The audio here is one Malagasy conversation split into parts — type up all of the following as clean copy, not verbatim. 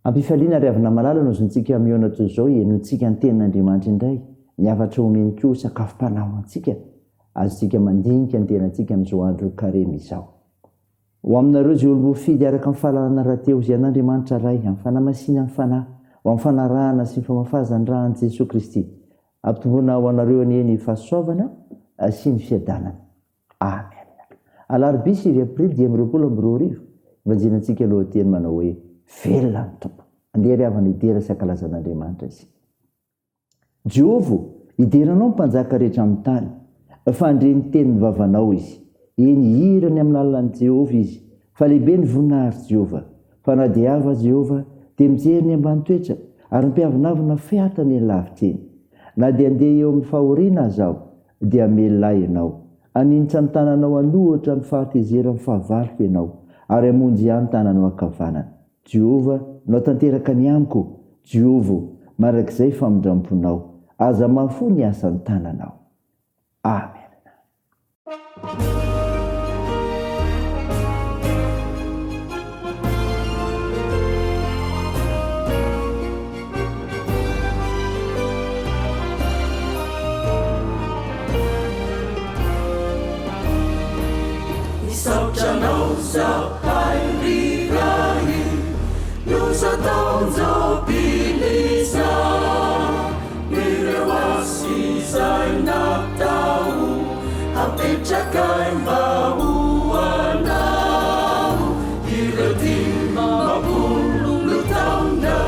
ampifaliana ry avina malala no zontsika miona toy izao enontsika ny tenin'Andriamanitra indray niavatra omeny koa sakafom-panaho antsika azotsika mandinika ny tenantsika amin'izao andro karemy izao. Ho aminareo izay olo fidy araka amin'ny fahalalana rahateo izay an'Andriamanitra ray amin'ny fanamasina ny fanahy ho amin'ny fanarahana sy ny famafazany rahan'i Jesosy Kristy ampitomboana ho anareo anieny fahasoavana sy ny fiadanana. Amen. Alarobia 9 aprily 2022 ivanjenantsika lohateny manao hoe velona ny tompo. Andeha ry havana idera sy ankalazan'Andriamanitra izy. Jehovah, ideranao mpanjaka rehetra amin'ny tany, fandreny tenin'ny vavanao izy. Eny hirany amin'ny alalan'i Jehovah izy, fa lehibe ny voninahitra Jehovah. Fa na dia ava Jehovah dia mijery ny ambany toetra ary mpiavinavina fiatany eny lavitra eny. Na dia andeha eo amin'ny fahoriana azaho dia melilay ianao. Aninitra ny tananao anohatra ny fahatezerany fahavariko ianao ary hamonjy ihany ny tananao ankavanana. Jehovah, nao tanteraka ny amiko. Jehovah, marak'izay famindramponao. Aza mahafo ny asan'ny tananao. Amen. Isautranao zahay rirai Nusatonzo pilisa Ireo asizay natao Apetrakai mahuanao Ireo dimapulu tauna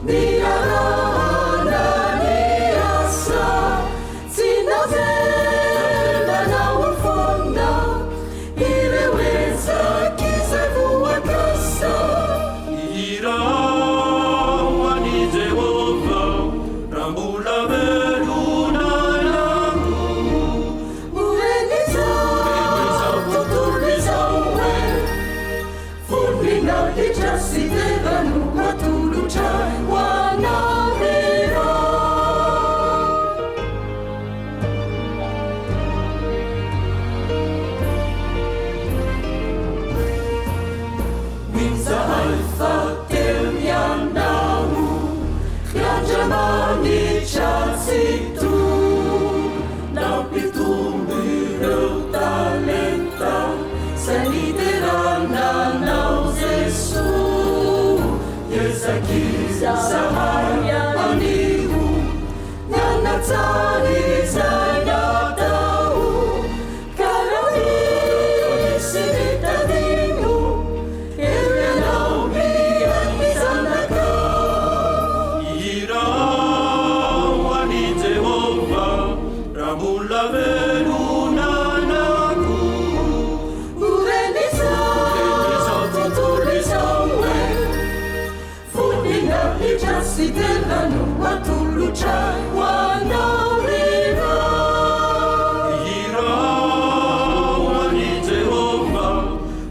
Niarana niasa Sinazela na ufona Ireweza kisa vuakasa Irawa ni Jehova Rambula veluna langu Ueniza tutuliza uwe Funina lichasi devanu Watulu chai wanamira Minza alfa temiandamu Chiangiamani chasitu Nau pitumbireu talenta Saniterana nau Jesu Yezakiza sahaya anihu Nanatsari zainatau Karani sinitadinu Irianau mianizanaka Irawa ni Jehova Rambula veluna naku Ueniza tutuliza uwe Funina ijasi delanu Watulu chai wanarira Irawa ni Jehova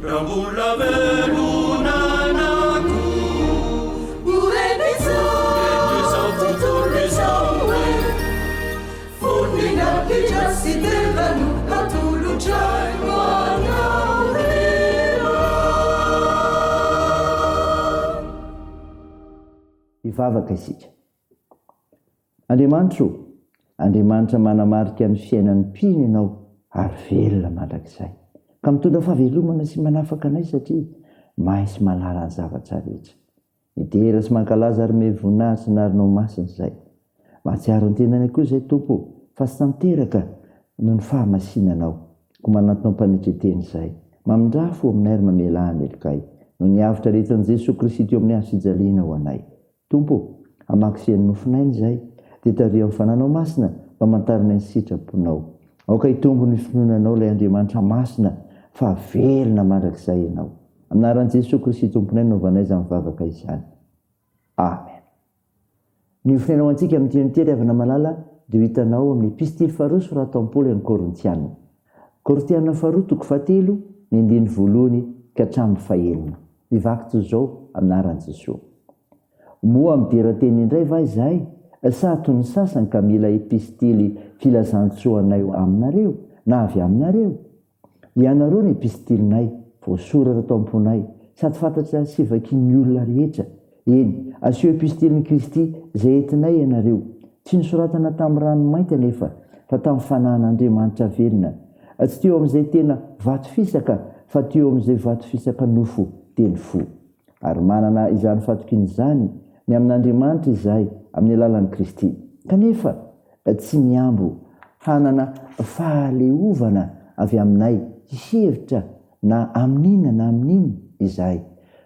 Rambula veluna naku Ueniza tutuliza uwe Funina ijasi delanu Watulu chai wanarira Ivavaka isika. Andriamanitra manamarika ny fiainan'ny mpino ianao ary velona mandrakizay. Ka mitondra fahavelomana sy manafaka anay satria mahay sy manara ny zavatra rehetra. Midera sy mankalaza ary mevonahitsy sy narinao masina izay. Mahatsiaro ny tenany koa izay tompo fa sy tanteraka no ny fahamasinanao. Ko manantonao mpanetreteny izay. Mamindrafo aminay ary mamela amelokay. No niavitra rehetra an'i Jesosy Kristy teo amin'ny hazo fijaliana ho anay. Tompo, amankisian'ny nofinainy izay, dia taria amin'ny fananao masina mba mantarina ny sitraponao. Aoka hitombo ny finoananao ilay Andriamanitra masina fa velona mandrakizay ianao. Aminaran'i Jesosy Kristy tomponay no vanay izany mivavaka izany. Amen. Ny ofinainao antsika amin'ny teny avana malala dia hitanao amin'ny epistily faharoa soratao an'i Paoly amin'ny Korintiana. Korintiana faharoa toko 7 ny andiny voalohany ka hatramin'ny fahaenina. Mivaky toy izao aminaran'i Jesosy. Moa miderateny indray va izahay sa toy ny sasany ka mila epistily filazantsoanay aminareo na avy aminareo? Ianareo ny epistilinay voasoratra tao am-ponay sady fantatra sy vakian'ny olona rehetra eny aseho epistiliny Kristy izay entinay ianareo tsy nisoratana tamin'ny ranomainty anefa fa tamin'ny fanahin'Andriamanitra velona, tsy teo amin'izay tena vato fisaka fa teo amin'izay vato fisaka nofo teny fo. Ary manana izany fatokiny izany ny amin'Andriamanitra izahay amin'ny alalan'i Kristy, kanefa tsy miambo hanana fahaleovana avy aminay hevitra na amin'inona na amin'inona izahay,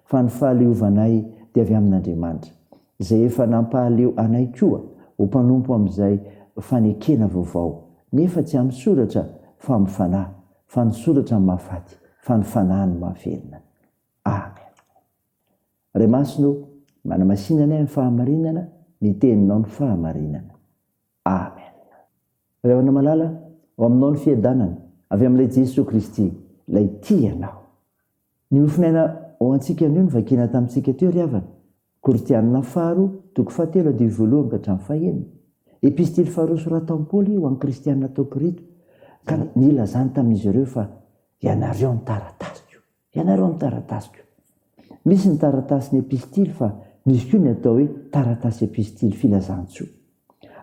fa ny fahaleovanay dia avy amin'Andriamanitra izay efa nampahaleo anay koa ho mpanompo amin'izay fanekena vaovao, nefa tsy amin'ny soratra fa amin'ny fanahy, fa ny soratra ny mahafaty, fa ny fanahy ny mahavelona. Amen. Ray masino, manamasinana ny fahamarinana, ny teninao ny fahamarinana. Amen. Ray avana malala, ao aminao ny fiadanana avy amin'ilay Jesosy Kristy, ilay tianao. Ny nofinaina ao antsika anio ny vakina tamintsika teo ry havana. Koritianina 2:1-2 ka hatramin'ny 5. Epistily 2 soratan'i Paoly ho an'ny kristianina tao Korito, ka nilazany tamin'izy ireo fa ianareo ny taratasiko, ianareo ny taratasiko. Misy ny taratasy ny epistily fa misy koa ny atao hoe taratasy epistily filazantsoa.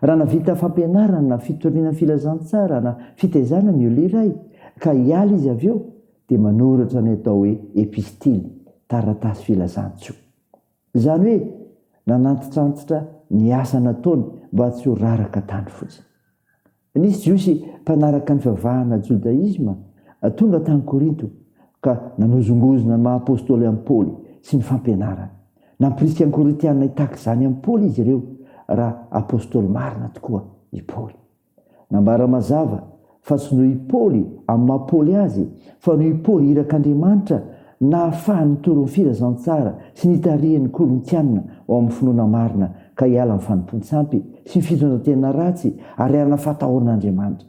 Raha navita fampianarana na fitoriana filazantsara na fitaizana ny olona iray ka hiala izy avy eo dia manoratra ny atao hoe epistily, taratasy filazantsoa. Izany hoe nanantitrantitra ny asa nataony mba tsy ho raraka tany fotsiny. Nisy jiosy mpanaraka ny fivavahana jodaisma tonga tany Korinto ka nanozongozona ny maha-apôstôly amin'i Paoly sy ny fampianarana. Namporisika ny Korintianina hitaka izany amin'i Paoly izy ireo raha apôstôly marina tokoa i Paoly. Nambara mazava fa tsy noho i Paoly amin'ny maha-Paoly azy, fa noho i Paoly irak'Andriamanitra nahafahany nitoro ny filazantsara sy nitarihan'ny Korintianina ao amin'ny finoana marina ka hiala amin'ny fanompon-tsampy sy ny fitondratena ratsy ary arana fatahoran'Andriamanitra.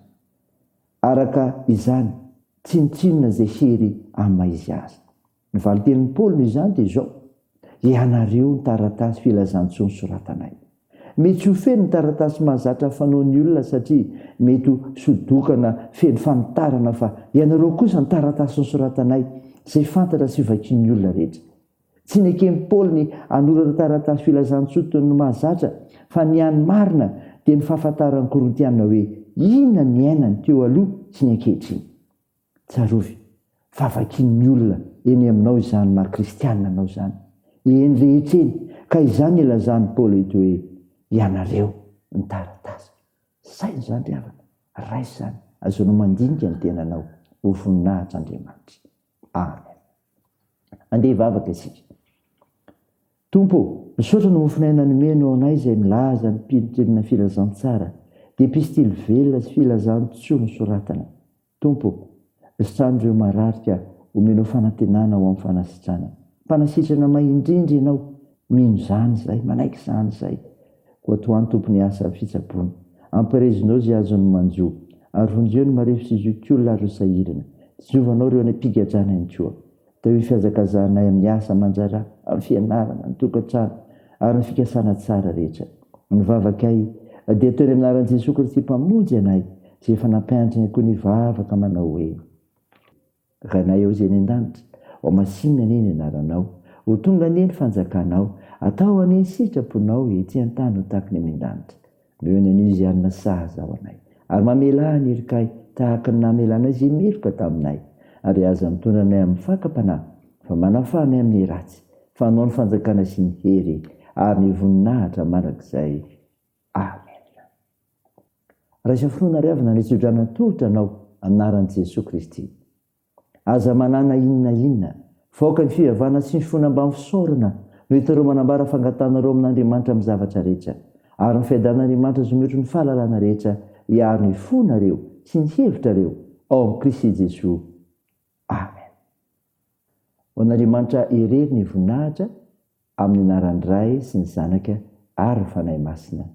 Araka izany tsinotsinona izay hery amin'ny maizy azy. Ny valitenin'ny Paoly noho izany dia izao: ianareo ny taratasy filazantsoa nosoratanay. Mety ho feno ny taratasy mahazatra fanaon'ny olona satria mety ho sodokana feno fanitarana, fa ianareo kosa ny taratasy nosoratanay izay fantatra sy vakian'ny olona rehetra. Tsy nekeny Paoly ny anoratra taratasy filazantsoa toy ny mahazatra, fa ny any marina dia ny fahafantaran'ny Korintianina hoe inona ny ainany teo aloha sy ny ankehitriny. Tsarovy, fa vakian'ny olona eny aminao izany maha-kristianina anao izany, eny rehetra eny, ka izany ilazan'ny Paoly eto hoe ianareo ny taratasy. Saina izany ry havana, raisy izany, azoanao mandinika ny tenanao ho voninahitra Andriamanitra. Amen. Andeha hivavaka isika. Tompo, misaotra no mofinaina nomeno ao anay izay milaza ny mpitririna filazantsara, dia epistily velona sy filazantsoa nosoratana. Tompo, sitran'ireo mararika homenao fanantenana ho amin'ny fanasitrana. Mpanasitrana mahindrindry ianao, mino izany izay, manaiky izany izay. Ho atoany tompony asa fitsaboana. Ampirezinao izay azony manjo, ary vonjeo ny marefo sy zokiolona ary sahirana. Jovanao ireo ny mpigadrana ihany koa. Tao hoe fihazakazanay amin'ny asa manjara, amin'ny fianarana, ny tokantrano ary ny fikasana tsara rehetra. Nivavakay dia ataony amin'ny anaran'i Jesosy Kristy mpamonjy anay, izay efa nampianatra ny akoa nivavaka manao hoe: Ranay ao izay ny an-danitra, ao masinina anie ny anaranao, ho tonga anie ny fanjakanao, atao anie ny sitraponao ety an-tany ho tahaka ny amin'ny-danitra. Meo ny anio izy anona sahaza ao anay, ary mamela ny erikay tahaka ny namelanay izay meloka taminay, ary aza mitondra anay amin'ny fakam-panahy, fa manafanay amin'ny ratsy, fa anao ny fanjakana sy ny hery ary ny voninahitra mandrakizay. Amen. Raha isafinoana ry havana ny tsodrana tolotra anao anaran'i Jesosy Kristy. Aza manana inona, faoka ny fivavahana sy ny fonambany fisaorana no hitareo manambara fangatanareo amin'Andriamanitra amin'ny zavatra rehetra, ary ny fiadan'Andriamanitra zometro ny fahalalana rehetra hiaro ny fonareo sy ny hevitrareo ao amin'ny Kristy Jesosy. Amen. Ho an'Andriamanitra irery ny voninahitra amin'ny anaran'ny Ray sy ny Zanaka ary ny Fanahy Masina.